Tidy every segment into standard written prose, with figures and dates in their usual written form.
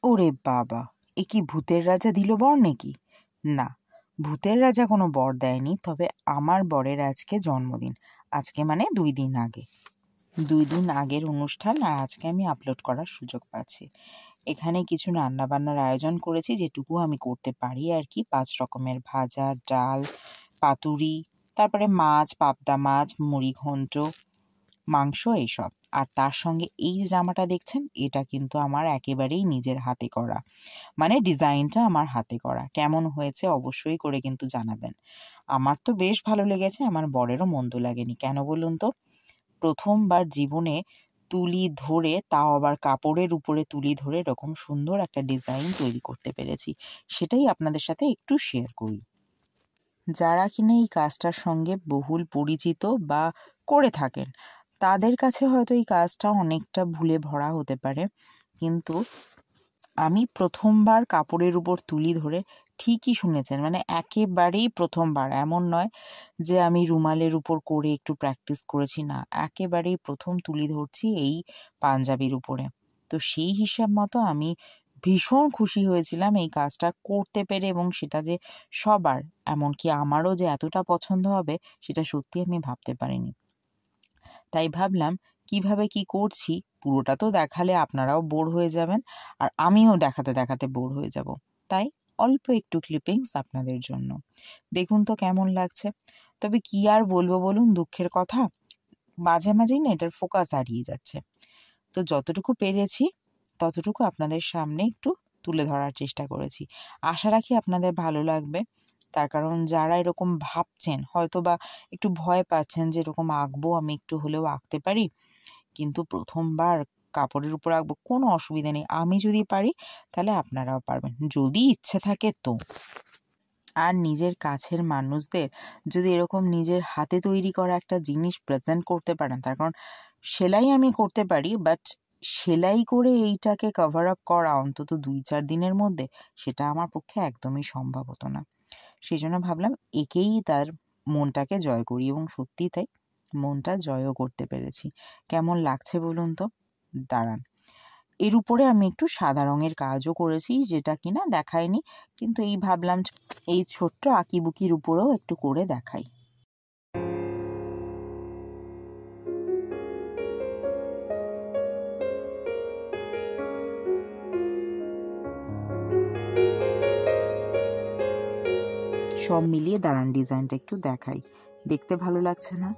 ওরে বাবা, এ কি ভূতের রাজা দিল বর নাকি? না, ভূতের রাজা কোনো বর দেয়নি, তবে আমার বরের আজকে জন্মদিন। আজকে মানে 2 দিন আগে, 2 দিন আগের অনুষ্ঠান, আর আজকে আমি আপলোড করার সুযোগ পাচ্ছি। এখানে কিছু রান্নাবান্নার আয়োজন করেছি, যেটুকু আমি করতে পারি আর কি। 5 রকমের ভাজা, ডাল, পাতুরি, তারপরে মাছ, পাবদা মাছ, মুড়ি ঘন্ট, মাংস, এইসব। আর তার সঙ্গে এই যে জামাটা দেখছেন, এটা কিন্তু আমার একেবারেই নিজের হাতে করা, মানে ডিজাইনটা আমার হাতে করা। কেমন হয়েছে অবশ্যই করে কিন্তু জানাবেন। আমার তো বেশ ভালো লেগেছে, আমার বরেরও মন্দ লাগেনি। কেন বলুন তো? প্রথমবার জীবনে তুলি ধরে, তাও আবার কাপড়ের উপরে তুলি ধরে এরকম সুন্দর একটা ডিজাইন তৈরি করতে পেরেছি। সেটাই আপনাদের সাথে একটু শেয়ার করি। যারা কিনা এই কাজটার সঙ্গে বহুল পরিচিত বা করে থাকেন, তাদের কাছে হয়তো এই কাজটা অনেকটা ভুলে ভরা হতে পারে, কিন্তু আমি প্রথমবার কাপড়ের উপর তুলি ধরে, ঠিকই শুনেছেন, মানে একেবারেই প্রথমবার। এমন নয় যে আমি রুমালের উপর করে একটু প্র্যাকটিস করেছি, না, একেবারেই প্রথম তুলি ধরছি এই পাঞ্জাবির উপরে। তো সেই হিসাব মতো আমি ভীষণ খুশি হয়েছিলাম এই কাজটা করতে পেরে, এবং সেটা যে সবার, এমনকি আমারও যে এতটা পছন্দ হবে, সেটা সত্যি আমি ভাবতে পারিনি। তাই ভাবলাম কিভাবে কি করছি পুরোটা তো দেখালে আপনারাও বোর হয়ে যাবেন, আর আমিও দেখাতে দেখাতে বোর হয়ে যাব। তাই অল্প একটু ক্লিপিংস আপনাদের জন্য। দেখুন তো কেমন লাগছে। তবে কি আর বলবো বলুন, দুঃখের কথা, মাঝে মাঝেই না এটার ফোকাস হারিয়ে যাচ্ছে। তো যতটুকু পেরেছি ততটুকু আপনাদের সামনে একটু তুলে ধরার চেষ্টা করেছি। আশা রাখি আপনাদের ভালো লাগবে। তার কারণ যারা এরকম ভাবছেন, হয়তো বা একটু ভয় পাচ্ছেন যে এরকম আঁকবো, আমি একটু হলেও আঁকতে পারি, কিন্তু প্রথমবার কাপড়ের উপর আঁকবো, কোনো অসুবিধা নেই। আমি যদি পারি তাহলে আপনারাও পারবেন, যদি ইচ্ছে থাকে তো। আর নিজের কাছের মানুষদের যদি এরকম নিজের হাতে তৈরি করা একটা জিনিস প্রেজেন্ট করতে পারেন, তার কারণ সেলাই আমি করতে পারি, বাট সেলাই করে এইটাকে কভার আপ করা অন্তত 2-4 দিনের মধ্যে, সেটা আমার পক্ষে একদমই সম্ভব হতো না। সেই জন্য ভাবলাম একেই তার মনটাকে জয় করি, এবং সত্যিই তাই, মনটা জয়ও করতে পেরেছি। কেমন লাগছে বলুন তো? দাঁড়ান, এর উপরে আমি একটু সাদা রঙের কাজও করেছি, যেটা কিনা দেখাইনি, কিন্তু এই ভাবলাম এই ছোট্ট আঁকিবুকির উপরেও একটু করে দেখাই। সব মিলিয়ে দাঁড়ান ডিজাইনটা একটু দেখাই। দেখতে ভালো লাগছে না?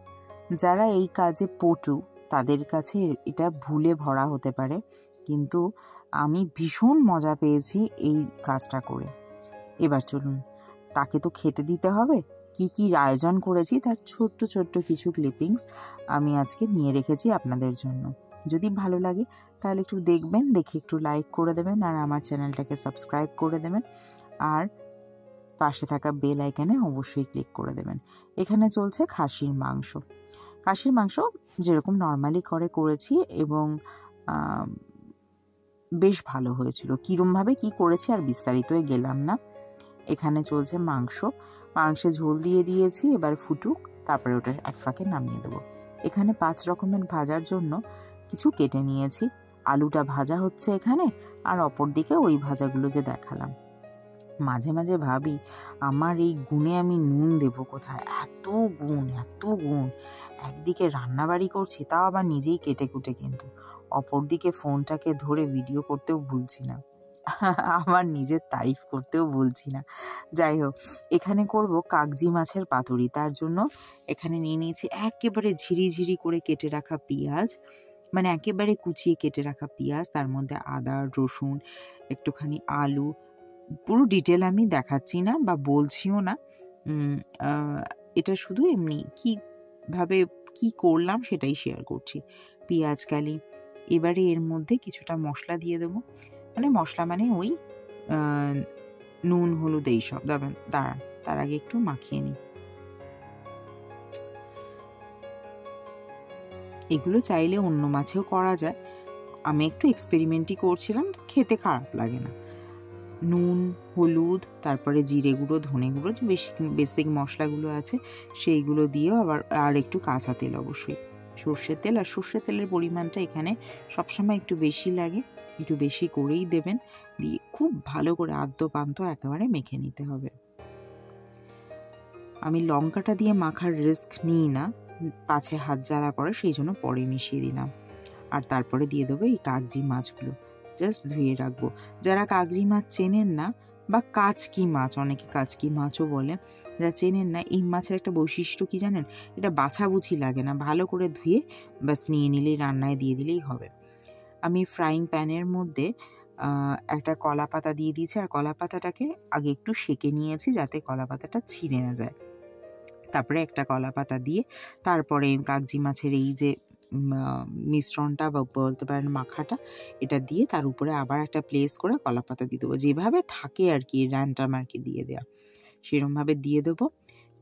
যারা এই কাজে পটু, তাদের কাছে এটা ভুলে ভরা হতে পারে, কিন্তু আমি ভীষণ মজা পেয়েছি এই কাজটা করে। এবার চলুন, তাকে তো খেতে দিতে হবে। কি কি আয়োজন করেছি তার ছোট্ট ছোট্ট কিছু ক্লিপিংস আমি আজকে নিয়ে রেখেছি আপনাদের জন্য। যদি ভালো লাগে তাহলে একটু দেখবেন, দেখে একটু লাইক করে দেবেন, আর আমার চ্যানেলটাকে সাবস্ক্রাইব করে দেবেন, আর পাশে থাকা বেল আইকনে অবশ্যই ক্লিক করে দেবেন। এখানে চলছে খাসির মাংস। খাসির মাংস যেরকম নর্মালি করেছি, এবং বেশ ভালো হয়েছিল। কীরমভাবে কি করেছি আর বিস্তারিত গেলাম না। এখানে চলছে মাংস, মাংসে ঝোল দিয়ে দিয়েছি, এবার ফুটুক, তারপরে ওটা এক ফাঁকে নামিয়ে দেবো। এখানে 5 রকমের ভাজার জন্য কিছু কেটে নিয়েছি। আলুটা ভাজা হচ্ছে এখানে, আর অপর দিকে ওই ভাজাগুলো যে দেখালাম। মাঝে মাঝে ভাবি আমার এই গুণে আমি নুন দেবো কোথায়, এত গুণ এত গুণ। একদিকে রান্নাবাড়ি করছি, তাও আবার নিজেই কেটে কুটে, কিন্তু অপরদিকে ফোনটাকে ধরে ভিডিও করতেও ভুলছি না, আমার নিজের তারিফ করতেও ভুলছি না। যাই হোক, এখানে করব কাগজি মাছের পাতুরি। তার জন্য এখানে নিয়ে নিয়েছি একেবারে ঝিরিঝিরি করে কেটে রাখা পেঁয়াজ, মানে একেবারে কুচিয়ে কেটে রাখা পেঁয়াজ, তার মধ্যে আদা, রসুন, একটুখানি আলু। পুরো ডিটেল আমি দেখাচ্ছি না বা বলছিও না, এটা শুধু এমনি কীভাবে কি করলাম সেটাই শেয়ার করছি। পেঁয়াজ কালি, এবারে এর মধ্যে কিছুটা মশলা দিয়ে দেবো, মানে মশলা মানে ওই নুন, হলুদ, এইসব। দাঁড়ান, তার আগে একটু মাখিয়ে নিই। এগুলো চাইলে অন্য মাছেও করা যায়, আমি একটু এক্সপেরিমেন্টই করছিলাম, খেতে খারাপ লাগে না। নুন, হলুদ, তারপরে জিরে গুঁড়ো, ধনে গুঁড়ো, যে বেসিক মশলাগুলো আছে সেইগুলো দিয়েও আবার আর একটু কাঁচা তেল, অবশ্যই সর্ষের তেল। আর সর্ষের তেলের পরিমাণটা এখানে সবসময় একটু বেশি লাগে, একটু বেশি করেই দেবেন, দিয়ে খুব ভালো করে আদ্য পান্ত একেবারে মেখে নিতে হবে। আমি লঙ্কাটা দিয়ে মাখার রিস্ক নিই না, পাছে হাত জ্বালা করে, সেই জন্য পরে মিশিয়ে দিলাম। আর তারপরে দিয়ে দেবো এই কাগজি মাছগুলো, জাস্ট ধুয়ে রাখবো। যারা কাগজি মাছ চেনেন না বা কাচকি মাছ, অনেকে কাচকি মাছও বলে, যারা চেনেন না, এই মাছের একটা বৈশিষ্ট্য কি জানেন, এটা বাছাবুছি লাগে না, ভালো করে ধুয়ে বাস নিয়ে নিলেই রান্নায় দিয়ে দিলেই হবে। আমি ফ্রাইং প্যানের মধ্যে একটা কলা পাতা দিয়ে দিয়েছি, আর কলা পাতাটাকে আগে একটু সেঁকে নিয়েছি যাতে কলা পাতাটা ছিঁড়ে না যায়। তারপরে একটা কলা পাতা দিয়ে তারপরে কাগজি মাছের এই যে মিশ্রণটা বা বলতে পারেন মাখাটা, এটা দিয়ে তার উপরে আবার একটা প্লেস করে কলা পাতা দিয়ে দেবো, যেভাবে থাকে আর কি র্যান্ডাম আর কি দিয়ে দেওয়া, সেরমভাবে দিয়ে দেবো।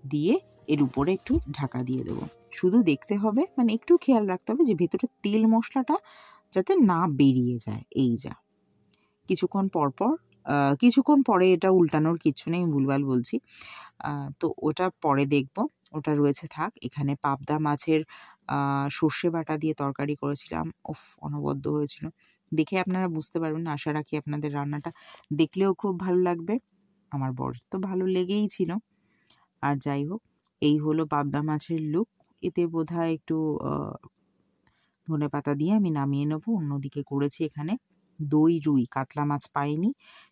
দিয়ে এর উপরে একটু ঢাকা দিয়ে দেবো। শুধু দেখতে হবে, মানে একটু খেয়াল রাখতে হবে যে ভেতরে তেল মশলাটা যাতে না বেরিয়ে যায়। এই যা কিছুক্ষণ পরে এটা উল্টানোর কিচ্ছু নেই, ভুলভাল বলছি, তো ওটা পরে দেখব, ওটা রয়েছে থাক। এখানে পাবদা মাছের সর্ষে বাটা দিয়ে তরকারি করেছিলাম, অনবদ্য হয়েছিল, দেখে আপনারা বুঝতে পারবেন। আশা রাখি আপনাদের রান্নাটা দেখলেও খুব ভালো লাগবে, আমার বরের তো ভালো লেগেই ছিল। আর যাই হোক, এই হলো পাবদা মাছের লুক। এতে বোধহয় একটু ধনেপাতা দিয়ে আমি নামিয়ে নেবো। অন্যদিকে করেছি এখানে দই রুই, কাতলা মাছ পাইনি,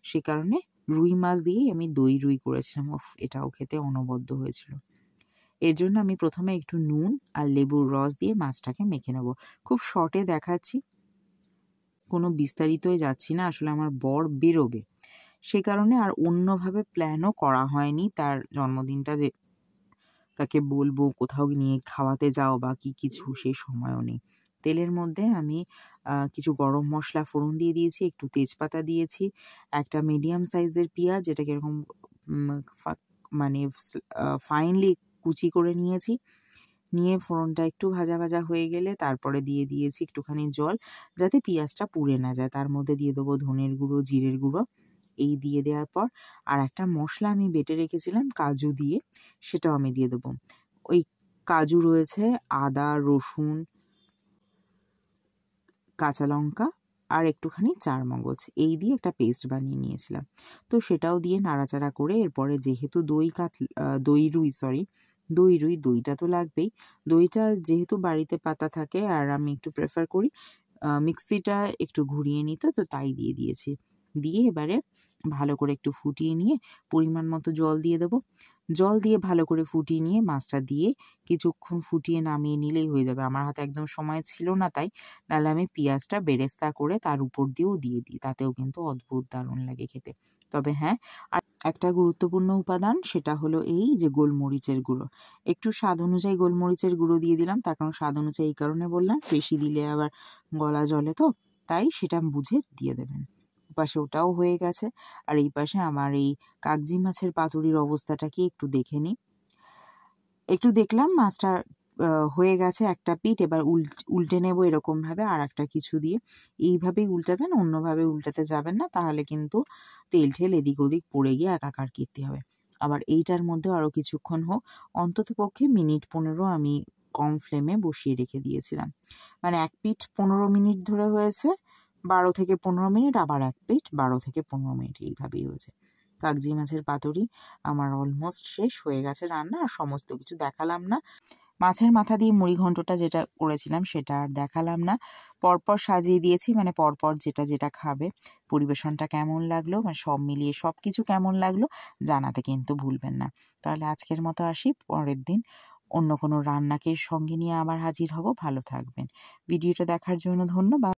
সে কারণে রুই মাছ দিয়েই আমি দই রুই করেছিলাম। এটাও খেতে অনবদ্য হয়েছিল। এর জন্য আমি প্রথমে একটু নুন আর লেবুর রস দিয়ে মাছটাকে মেখে নেব। খুব শর্টে দেখাচ্ছি, কোনো বিস্তারিতই যাচ্ছি না, আসলে আমার বর বেরোবে, সে কারণে আর অন্যভাবে প্ল্যানও করা হয়নি তার জন্মদিনটা যে তাকে বলবো কোথাও নিয়ে খাওয়াতে যাও বা কিছু, সেই সময়ও নেই। তেলের মধ্যে আমি কিছু গরম মশলা ফোড়ন দিয়ে দিয়েছি, একটু তেজপাতা দিয়েছি, একটা মিডিয়াম সাইজের পেঁয়াজ, যেটাকে এরকম মানে ফাইনলি কুচি করে নিয়েছি। নিয়ে ফোড়নটা একটু ভাজা ভাজা হয়ে গেলে তারপরে দিয়ে দিয়েছি একটুখানি জল, যাতে পেঁয়াজটা পুড়ে না যায়। তার মধ্যে দিয়ে দেবো ধনের গুঁড়ো, জিরের গুঁড়ো। এই দিয়ে দেওয়ার পর আর একটা মশলা আমি বেটে রেখেছিলাম কাজু দিয়ে, সেটাও আমি দিয়ে দেবো। ওই কাজু রয়েছে, আদা, রসুন, কাঁচা লঙ্কা আর একটুখানি চারমগজ, এই দিয়ে একটা পেস্ট বানিয়ে নিয়েছিলাম। তো সেটাও দিয়ে নাড়াচাড়া করে এরপরে যেহেতু দইটা তো লাগবেই। দইটা যেহেতু বাড়িতে পাতা থাকে আর আমি একটু প্রেফার করি মিক্সিটা একটু ঘুরিয়ে নিতে, তো তাই দিয়ে দিয়েছি। দিয়ে এবারে ভালো করে একটু ফুটিয়ে নিয়ে পরিমাণ মতো জল দিয়ে দেবো। জল দিয়ে ভালো করে ফুটিয়ে নিয়ে মাছটা দিয়ে কিছুক্ষণ ফুটিয়ে নামিয়ে নিলেই হয়ে যাবে। আমার হাতে একদম সময় ছিল না তাই, নাহলে আমি পেঁয়াজটা বেরেস্তা করে তার উপর দিয়েও দিয়ে দিই, তাতেও কিন্তু অদ্ভুত দারুণ লাগে খেতে। তবে হ্যাঁ, আর একটা গুরুত্বপূর্ণ উপাদান, সেটা হলো এই যে গোলমরিচের গুঁড়ো। একটু স্বাদ অনুযায়ী গোলমরিচের গুঁড়ো দিয়ে দিলাম, তার কারণ স্বাদ অনুযায়ী এই কারণে বললাম, বেশি দিলে আবার গলা জ্বলে, তো তাই সেটা বুঝে দিয়ে দেবেন। পাশে ওটাও হয়ে গেছে, আর এই পাশে আমার এই কাগজি মাছের পাতুরির অবস্থাটা কি একটু দেখে নিই। একটু দেখলাম মাছটা হয়ে গেছে একটা পিঠ, এবার উল্টে নেব এরকমভাবে আর একটা কিছু দিয়ে। এইভাবেই উল্টাবেন, অন্যভাবে উল্টাতে যাবেন না, তাহলে কিন্তু তেল ঠেল এদিক ওদিক পড়ে গিয়ে একাকার কীর্তি হবে। আবার এইটার মধ্যে আরও কিছুক্ষণ হোক, অন্তত পক্ষে মিনিট 15 আমি কম ফ্লেমে বসিয়ে রেখে দিয়েছিলাম। মানে এক পিঠ 15 মিনিট ধরে হয়েছে, 12 থেকে 15 মিনিট, আবার এক পিঠ 12 থেকে 15 মিনিট, এইভাবেই হয়েছে। কাগজি মাছের পাতুরি আমার অলমোস্ট শেষ হয়ে গেছে রান্না, আর সমস্ত কিছু দেখালাম না। মাছের মাথা দিয়ে মুড়ি ঘন্টটা যেটা করেছিলাম সেটা আর দেখালাম না, পরপর সাজিয়ে দিয়েছি, মানে পরপর যেটা যেটা খাবে। পরিবেশনটা কেমন লাগলো, মানে সব মিলিয়ে সব কিছু কেমন লাগলো জানাতে কিন্তু ভুলবেন না। তাহলে আজকের মতো আসি, পরের দিন অন্য কোনো রান্নাকে সঙ্গে নিয়ে আবার হাজির হব। ভালো থাকবেন। ভিডিওটা দেখার জন্য ধন্যবাদ।